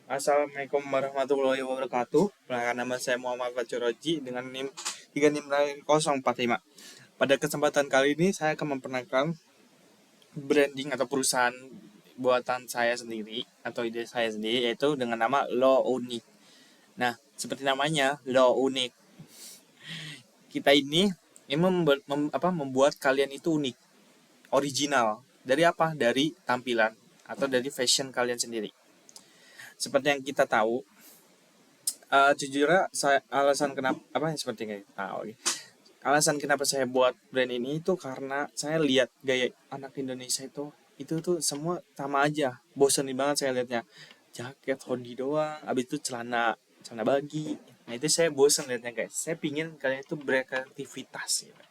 Assalamualaikum warahmatullahi wabarakatuh. Perkenalkan, nama saya Muhammad Facuroji dengan NIM 364045. Pada kesempatan kali ini saya akan memperkenalkan branding atau perusahaan buatan saya sendiri atau ide saya sendiri, yaitu dengan nama Lo Unik. Nah, seperti namanya Lo Unik, kita ini membuat kalian itu unik, original. Dari apa? Dari tampilan atau dari fashion kalian sendiri. Seperti yang kita tahu, jujurnya saya alasan kenapa apa yang seperti kayak tahu alasan kenapa saya buat brand ini itu karena saya lihat gaya anak Indonesia itu tuh semua sama aja, bosenin banget saya lihatnya, jaket hoodie doang, abis itu celana celana bagi. Nah itu saya bosen lihatnya guys, saya pingin kalian itu berkreativitas gitu.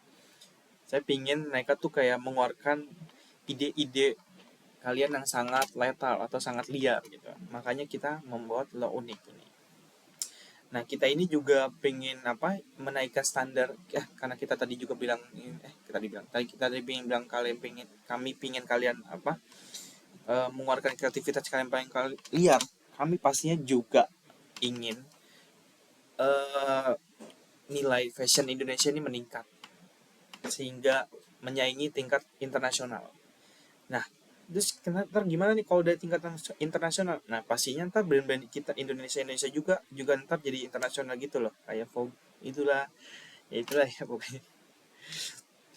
Saya pingin mereka tuh kayak mengeluarkan ide-ide kalian yang sangat letal atau sangat liar gitu, makanya kita membuat lo unik ini. Nah, kita ini juga pengen menaikkan standar ya, karena kita tadi juga bilang kita tadi pengen bilang kami pengen kalian mengeluarkan kreativitas kalian paling liar. Kami pastinya juga ingin eh, nilai fashion Indonesia ini meningkat sehingga menyaingi tingkat internasional. Nah, terus ntar gimana nih kalau dari tingkat internasional? Nah, pastinya ntar brand-brand kita Indonesia juga ntar jadi internasional gitu loh, kayak Vogue itulah, ya itulah ya pokoknya.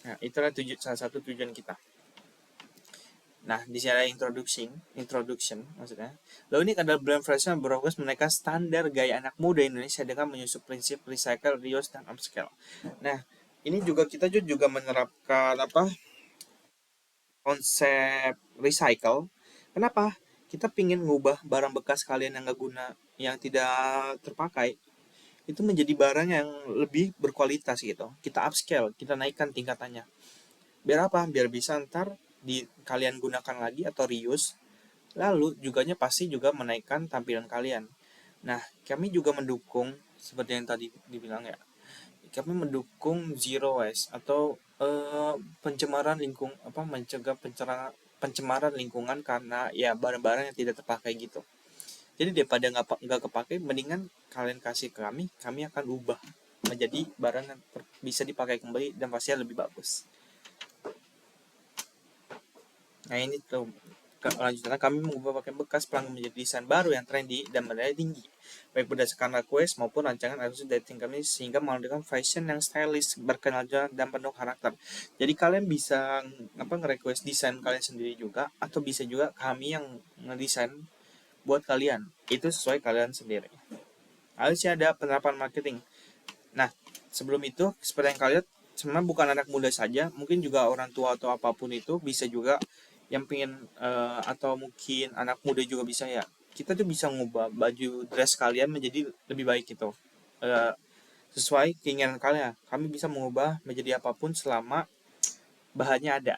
Nah, itulah salah satu tujuan kita. Nah, di sini ada introduction maksudnya. Lalu ini adalah brand fashion yang berfokus menaikkan standar gaya anak muda Indonesia dengan menyusun prinsip recycle, reuse, dan upscale. Nah, ini juga kita juga menerapkan konsep recycle. Kenapa? Kita pingin ngubah barang bekas kalian yang nggak guna, yang tidak terpakai, itu menjadi barang yang lebih berkualitas gitu. Kita upscale, kita naikkan tingkatannya. Biar apa? Biar bisa ntar di kalian gunakan lagi atau reuse. Lalu pasti juga menaikkan tampilan kalian. Nah, kami juga mendukung seperti yang tadi dibilang ya. Kami mendukung zero waste atau pencemaran mencegah pencemaran lingkungan karena ya barang-barang yang tidak terpakai gitu. Jadi daripada nggak kepake, mendingan kalian kasih ke kami akan ubah menjadi barang yang bisa dipakai kembali dan pastinya lebih bagus. Nah ini tuh lanjutannya, kami mengubah pakaian bekas pelanggan menjadi desain baru yang trendy dan bernilai tinggi, baik berdasarkan request maupun rancangan asli dari tim kami, sehingga menghadirkan fashion yang stylish, berkenal dan penuh karakter. Jadi kalian bisa nge-request desain kalian sendiri juga, atau bisa juga kami yang ngedesain buat kalian. Itu sesuai kalian sendiri. Harusnya ada penerapan marketing. Nah, sebelum itu seperti yang kalian, sebenarnya bukan anak muda saja, mungkin juga orang tua atau apapun itu bisa juga yang pengen atau mungkin anak muda juga bisa ya. Kita tuh bisa ngubah baju dress kalian menjadi lebih baik gitu. Eh, Sesuai keinginan kalian. Kami bisa mengubah menjadi apapun selama bahannya ada.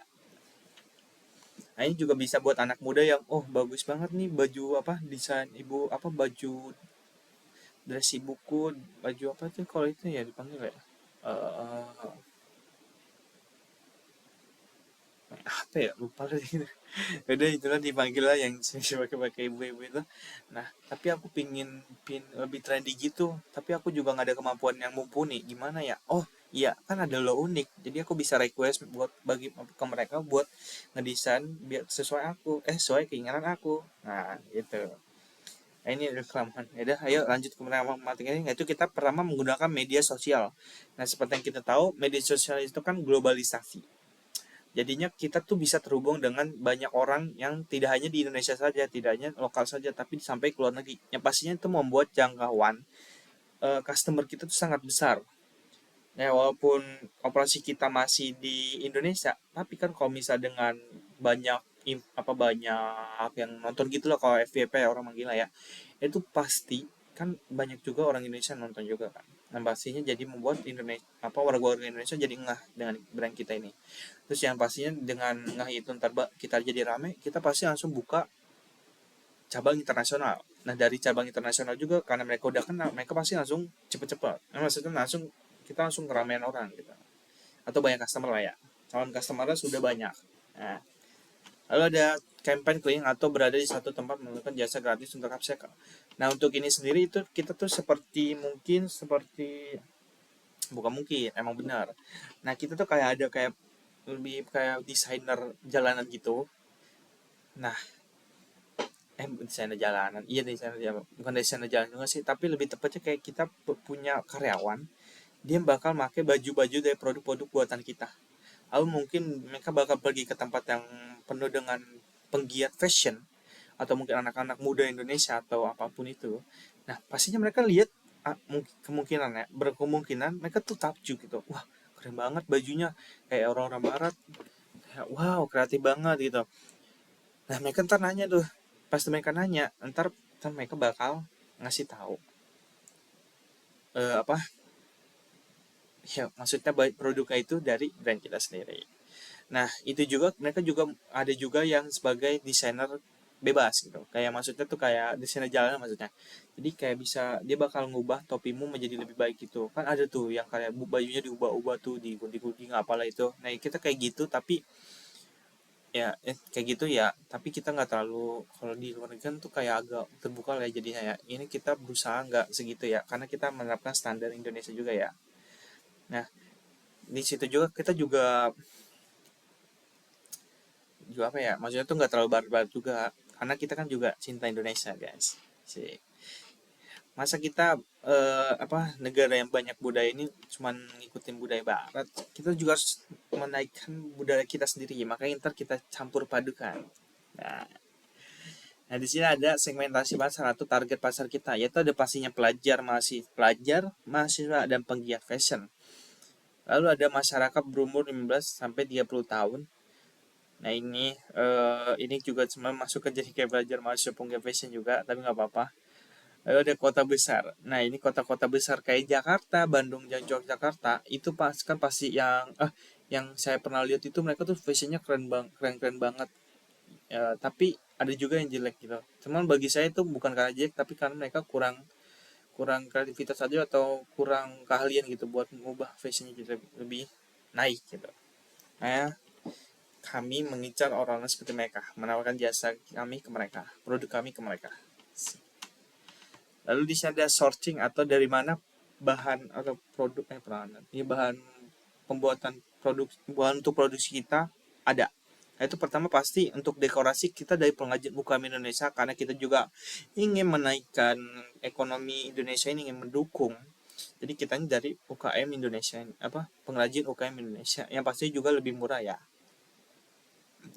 Nah, ini juga bisa buat anak muda yang bagus banget nih baju desain ibu baju dress ibuku, baju apa tuh kalau itu ya dipanggil ya, eh apa ya, lupa lagi. Udah itulah dipanggil lah yang pakai ibu-ibu itu. Nah tapi aku pin lebih trendy gitu, tapi aku juga nggak ada kemampuan yang mumpuni, gimana ya? Oh iya, kan ada lo unik, jadi aku bisa request buat bagi ke mereka buat ngedesain biar sesuai sesuai keinginan aku. Nah gitu. Nah, ini reklaman. Ya udah, ayo lanjut ke materi ini. Yaitu kita pertama menggunakan media sosial. Nah, seperti yang kita tahu, media sosial itu kan globalisasi. Jadinya kita tuh bisa terhubung dengan banyak orang yang tidak hanya di Indonesia saja, tidak hanya lokal saja, tapi sampai ke luar negeri. Yang pastinya itu membuat jangkauan customer kita tuh sangat besar. Ya, walaupun operasi kita masih di Indonesia, tapi kan kalau misal dengan banyak banyak yang nonton gitu loh, kalau FYP orang manggil ya, itu pasti kan banyak juga orang Indonesia nonton juga kan. Nah, pastinya jadi membuat Indonesia warga-warga Indonesia jadi ngeh dengan brand kita ini. Terus yang pastinya dengan ngeh itu ntar kita jadi rame, kita pasti langsung buka cabang internasional. Nah dari cabang internasional juga karena mereka udah kenal, mereka pasti langsung cepet-cepet. Nah, maksudnya kita langsung keramaian orang gitu. Atau banyak customer lah ya. Calon customernya sudah banyak. Nah, Lalu ada campaign cleaning atau berada di satu tempat melakukan jasa gratis untuk upcycle. Nah untuk ini sendiri itu kita tuh seperti bukan mungkin emang benar. Nah kita tuh kayak ada kayak lebih kayak desainer jalanan gitu. Nah desainer jalanan, iya desainer jalanan, bukan desainer jalan juga sih, tapi lebih tepatnya kayak kita punya karyawan, dia bakal pakai baju-baju dari produk-produk buatan kita. Lalu mungkin mereka bakal pergi ke tempat yang penuh dengan penggiat fashion, atau mungkin anak-anak muda Indonesia atau apapun itu. Nah pastinya mereka lihat, kemungkinan ya, berkemungkinan mereka tuh takjub gitu, wah keren banget bajunya, kayak orang-orang barat, kayak wow kreatif banget gitu. Nah mereka ntar nanya tuh, pas mereka nanya ntar mereka bakal ngasih tahu, apa ya, maksudnya baik produknya itu dari brand kita sendiri. Nah itu juga mereka juga ada juga yang sebagai desainer bebas gitu, kayak maksudnya tuh kayak desainer jalan maksudnya. Jadi kayak bisa dia bakal ngubah topimu menjadi lebih baik gitu kan, ada tuh yang kayak bajunya diubah-ubah tuh, digunting-gunting apalah itu. Nah kita kayak gitu tapi ya kayak gitu ya, tapi kita nggak terlalu, kalau di luar negeri kan tuh kayak agak terbuka lah ya, jadinya ya ini kita berusaha nggak segitu ya, karena kita menerapkan standar Indonesia juga ya. Nah di situ juga kita juga apa ya, maksudnya tuh nggak terlalu barbar juga, karena kita kan juga cinta Indonesia guys sih. Masa kita apa negara yang banyak budaya ini cuman ngikutin budaya barat, kita juga harus menaikkan budaya kita sendiri, makanya ntar kita campur padukan. Nah, nah, di sini ada segmentasi pasar atau target pasar kita, yaitu ada pastinya pelajar, mahasiswa, dan penggiat fashion. Lalu ada masyarakat berumur 15 sampai 30 tahun. Nah, ini juga cuma masuk ke jadi kayak pelajar, mahasiswa, penggiat fashion juga, tapi nggak apa-apa. Lalu ada kota besar. Nah, ini kota-kota besar kayak Jakarta, Bandung, dan Yogyakarta itu kan pasti yang saya pernah lihat itu mereka tuh fashionnya keren banget. Ya, tapi ada juga yang jelek gitu. Cuman bagi saya itu bukan karena jelek, tapi karena mereka kurang kurang kreativitas aja atau kurang keahlian gitu buat mengubah fashionnya jadi lebih naik gitu. Nah, kami mengincar orang-orang seperti mereka, menawarkan jasa kami ke mereka, produk kami ke mereka. Lalu di sini ada sourcing atau dari mana bahan atau produknya peranan. Ini bahan pembuatan bahan untuk produksi kita ada. Nah, itu pertama pasti untuk dekorasi kita dari pengrajin UKM Indonesia, karena kita juga ingin menaikkan ekonomi Indonesia ini, ingin mendukung. Jadi kita ini dari UKM Indonesia, pengrajin UKM Indonesia yang pasti juga lebih murah ya.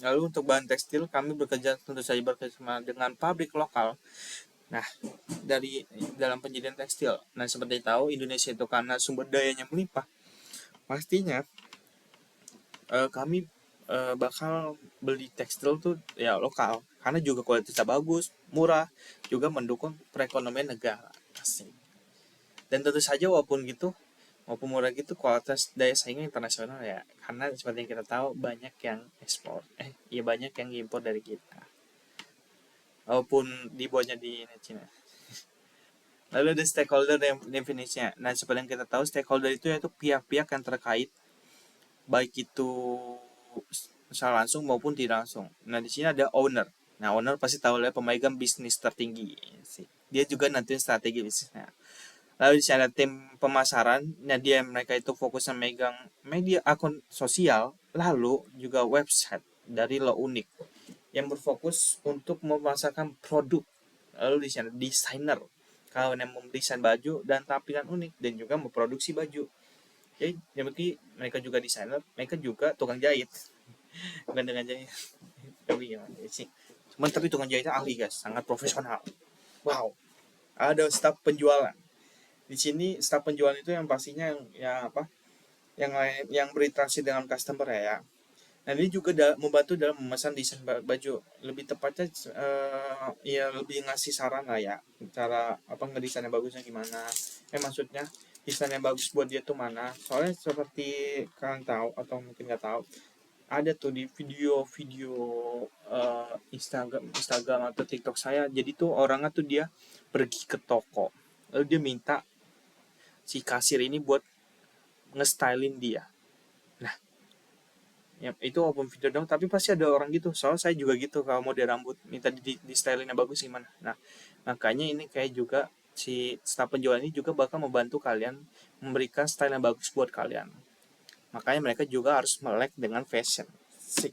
Lalu untuk bahan tekstil kami tentu saja bekerjasama dengan pabrik lokal. Nah, dari dalam penjadian tekstil. Nah, seperti tahu Indonesia itu karena sumber dayanya melimpah, pastinya kami bakal beli tekstil tuh ya lokal, karena juga kualitasnya bagus, murah, juga mendukung perekonomian negara. Asing. Dan tentu saja walaupun murah gitu, kualitas daya saingnya internasional ya, karena seperti yang kita tahu banyak yang ekspor, iya banyak yang impor dari kita, walaupun dibuatnya di Cina. Lalu ada stakeholder yang definisinya. Nah, seperti yang kita tahu, stakeholder itu yaitu pihak-pihak yang terkait, baik itu secara langsung maupun tidak langsung. Nah, di sini ada owner. Nah, owner pasti tahu lah, pemegang bisnis tertinggi. Dia juga nanti strategi bisnisnya. Lalu di sini ada tim pemasaran. Nah, mereka itu fokusnya megang media akun sosial, lalu juga website dari Lo Unik yang berfokus untuk memasarkan produk. Lalu di sana desainer, kalau yang mendesain baju dan tampilan unik dan juga memproduksi baju. Jadi yang berarti mereka juga desainer, mereka juga tukang jahit. Bukan tukang jahit, tapi gimana sih? Cuman tapi tukang jahitnya ahli guys, sangat profesional. Wow. Ada staf penjualan. Di sini staf penjualan itu yang pastinya yang apa? Yang berinteraksi dengan customer ya. Nah ini juga membantu dalam memesan desain baju. Lebih tepatnya ya lebih ngasih saran lah ya, cara apa ngedesain yang bagusnya gimana. Maksudnya desain yang bagus buat dia tuh mana. Soalnya seperti kalian tahu atau mungkin nggak tahu, ada tuh di video-video Instagram atau TikTok saya. Jadi tuh orangnya tuh dia pergi ke toko, lalu dia minta si kasir ini buat ngestylin dia. Nah ya itu walaupun video dong, tapi pasti ada orang gitu. Soalnya saya juga gitu, kalau mau di rambut minta di styling yang bagus gimana. Nah, makanya ini kayak juga si staf penjual ini juga bakal membantu kalian memberikan style yang bagus buat kalian. Makanya mereka juga harus melek dengan fashion. Sik.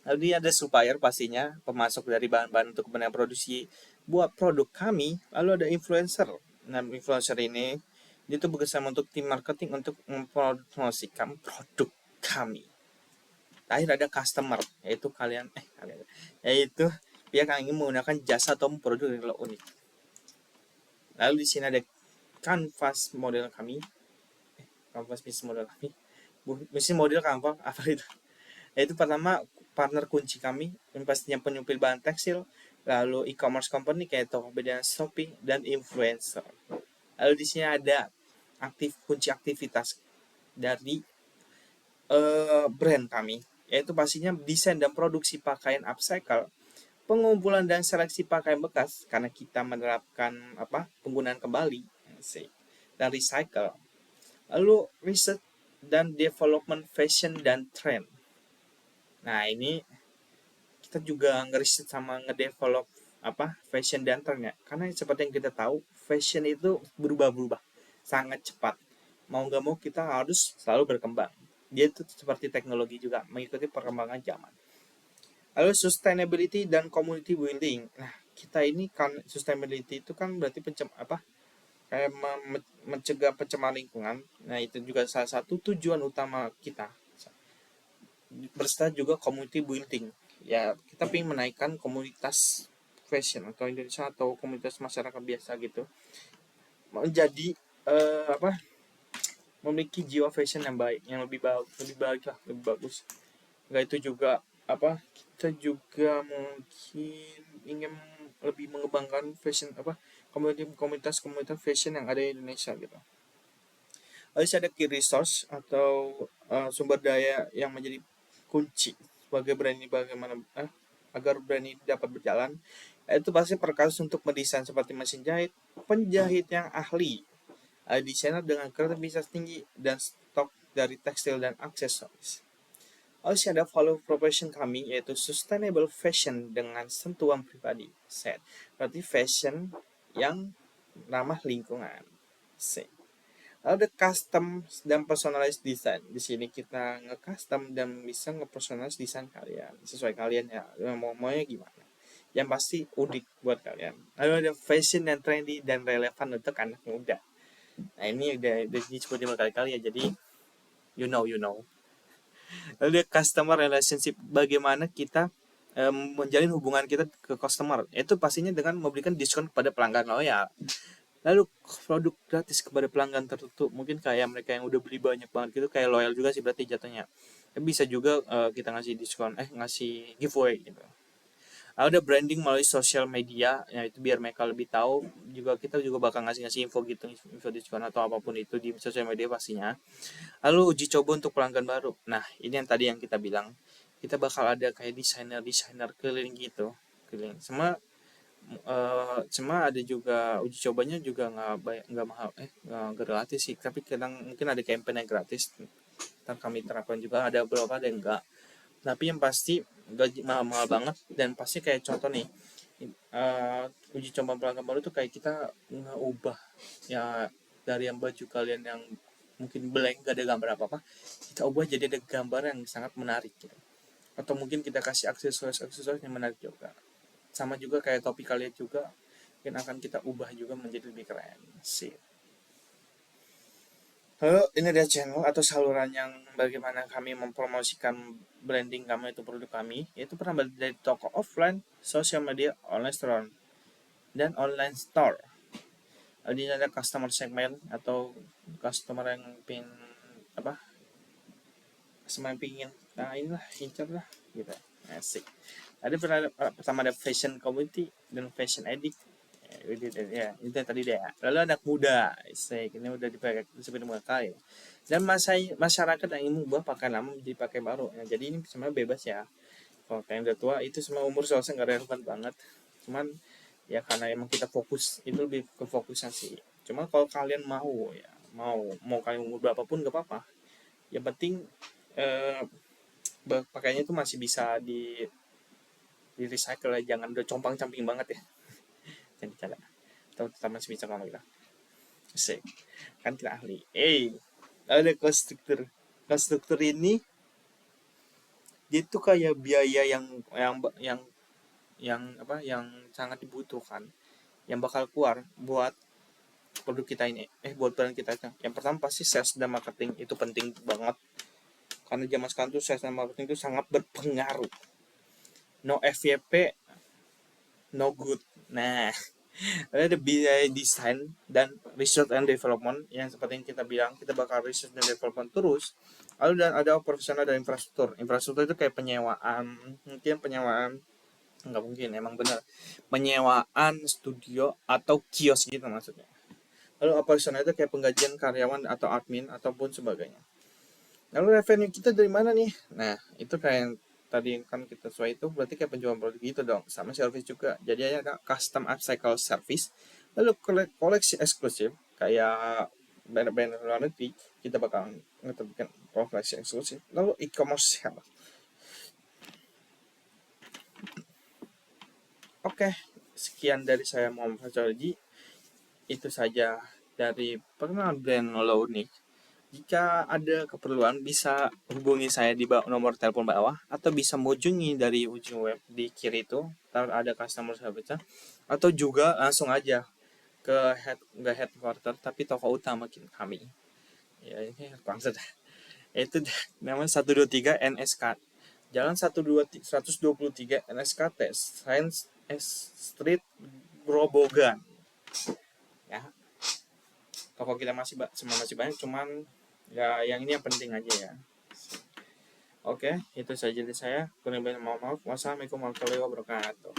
Lalu ada supplier pastinya, pemasok dari bahan-bahan untuk kepentingan produksi buat produk kami. Lalu ada influencer. Nah, influencer ini dia tuh bekerjasama untuk tim marketing untuk mempromosikan produk kami. Terakhir ada customer, yaitu yaitu pihak yang ingin menggunakan jasa atau produk yang unik. Lalu di sini ada canvas model kami, canvas bisnis model kami, bisnis model kanvas apa itu? Yaitu pertama partner kunci kami yang pastinya penyupir bahan tekstil, lalu e-commerce company kayak Tokopedia, Shopee, dan influencer. Lalu di sini ada kunci aktivitas dari brand kami, yaitu pastinya desain dan produksi pakaian upcycle, pengumpulan dan seleksi pakaian bekas karena kita menerapkan penggunaan kembali dan recycle. Lalu riset dan development fashion dan trend. Nah, ini kita juga ngeriset sama ngedevelop fashion dan trendnya, karena seperti yang kita tahu fashion itu berubah-berubah sangat cepat. Mau nggak mau kita harus selalu berkembang. Dia itu seperti teknologi juga, mengikuti perkembangan zaman. Lalu sustainability dan community building. Nah, kita ini kan sustainability itu kan berarti kayak mencegah pencemaran lingkungan. Nah, itu juga salah satu tujuan utama kita. Berserta juga community building. Ya, kita ingin menaikkan komunitas fashion atau Indonesia atau komunitas masyarakat biasa gitu. Menjadi eh, apa? memiliki jiwa fashion yang baik, yang lebih baik lah, lebih bagus. Enggak itu juga kita juga mungkin ingin lebih mengembangkan fashion komunitas fashion yang ada di Indonesia gitu. Lalu ada key resource atau sumber daya yang menjadi kunci sebagai brand ini bagaimana agar brand ini dapat berjalan. Itu pasti perkakas untuk mendesain seperti mesin jahit, penjahit yang ahli, desainer dengan kreativitas tinggi, dan stok dari tekstil dan aksesoris. Lalu ada follow profession kami, yaitu sustainable fashion dengan sentuhan pribadi. Set. Berarti fashion yang ramah lingkungan. Set. Lalu ada custom dan personalized design. Di sini kita nge-custom dan bisa nge-personalize desain kalian sesuai kalian ya, maunya gimana. Yang pasti unik buat kalian. Lalu ada fashion yang trendy dan relevan untuk anak muda. Nah, ini udah disebutin berkali-kali ya, jadi you know. Lalu ada customer relationship, bagaimana kita menjalin hubungan kita ke customer. Itu pastinya dengan memberikan diskon kepada pelanggan loyal. Lalu produk gratis kepada pelanggan tertentu, mungkin kayak mereka yang udah beli banyak banget gitu, kayak loyal juga sih berarti jatuhnya. Bisa juga kita ngasih diskon, ngasih giveaway gitu. Ada branding melalui sosial media, ya itu biar mereka lebih tahu. Juga kita juga bakal ngasih info gitu, info diskon atau apapun itu di sosial media pastinya. Lalu uji coba untuk pelanggan baru. Nah, ini yang tadi yang kita bilang, kita bakal ada kayak desainer keliling gitu, keliling. Cuma ada juga uji cobanya juga nggak mahal, nggak gratis sih, tapi kadang mungkin ada campaign yang gratis. Ntar kami terapkan juga, ada beberapa ada yang enggak, tapi yang pasti gaji mahal-mahal banget. Dan pasti kayak contoh nih, uji coba pelanggan baru tuh kayak kita ngeubah ya, dari yang baju kalian yang mungkin blank gak ada gambar apa-apa, kita ubah jadi ada gambar yang sangat menarik gitu. Atau mungkin kita kasih aksesoris yang menarik juga. Sama juga kayak topi kalian juga mungkin akan kita ubah juga menjadi lebih keren sih. Lalu ini ada channel atau saluran yang bagaimana kami mempromosikan branding kami itu produk kami, yaitu pernah dari toko offline, sosial media, online store, dan online store. Lalu ini ada customer segment atau customer yang pingin pingin, nah inilah incer lah gitu, asik. Ada pertama ada fashion community dan fashion addict. Ya, itu tadi deh. Lalu anak muda, ini udah disebut berapa kali. Dan masyarakat yang ingin mengubah pakaian lama menjadi pakaian baru. Nah, jadi ini sebenarnya bebas ya. Kalau kalian udah tua itu semua umur soalnya nggak relevan banget. Cuman ya karena emang kita fokus itu lebih ke fokusnya sih. Cuma kalau kalian mau ya mau kalian umur berapapun gak apa-apa. Yang penting eh, pakainya itu masih bisa di recycle ya, jangan udah compang camping banget ya. Jadi cara tetap masih bisa ngomong gitu. Asik. Kan kita ahli. Ada konstruktur ini dia tuh kayak biaya yang yang sangat dibutuhkan, yang bakal keluar buat produk kita ini, buat brand kita itu. Yang pertama pasti sales dan marketing, itu penting banget karena zaman sekarang tuh sales dan marketing itu sangat berpengaruh. No FYP no good. Nah, ada biaya desain dan research and development, yang seperti yang kita bilang, kita bakal research dan development terus. Lalu dan ada operasional dan infrastruktur itu kayak penyewaan nggak mungkin, emang benar, penyewaan studio atau kios gitu maksudnya. Lalu operasional itu kayak penggajian karyawan atau admin ataupun sebagainya. Lalu revenue kita dari mana nih? Nah, itu kayak yang tadi kan kita sesuai, itu berarti kayak penjualan produk gitu dong, sama service juga. Jadi ada custom upcycle service. Lalu koleksi eksklusif kayak brand-brand luar negeri, kita bakal ngeterbitkan koleksi eksklusif. Lalu e-commerce sale. Oke, sekian dari saya Muhammad Fajrolji. Itu saja dari perkenalan brand Lownick. Jika ada keperluan bisa hubungi saya di nomor telepon bawah, atau bisa mengunjungi dari ujung web di kiri itu, ada customer service, atau juga langsung aja ke headquarter tapi toko utama kami. Ya ini headquarter. Itu namanya 123 NSK. Jalan 123 NSKT Science Street Grobogan. Ya, toko kita masih banyak, cuman ya yang ini yang penting aja ya. Oke, itu saja dari saya. Kurang lebih mohon maaf. Wassalamualaikum warahmatullahi wabarakatuh.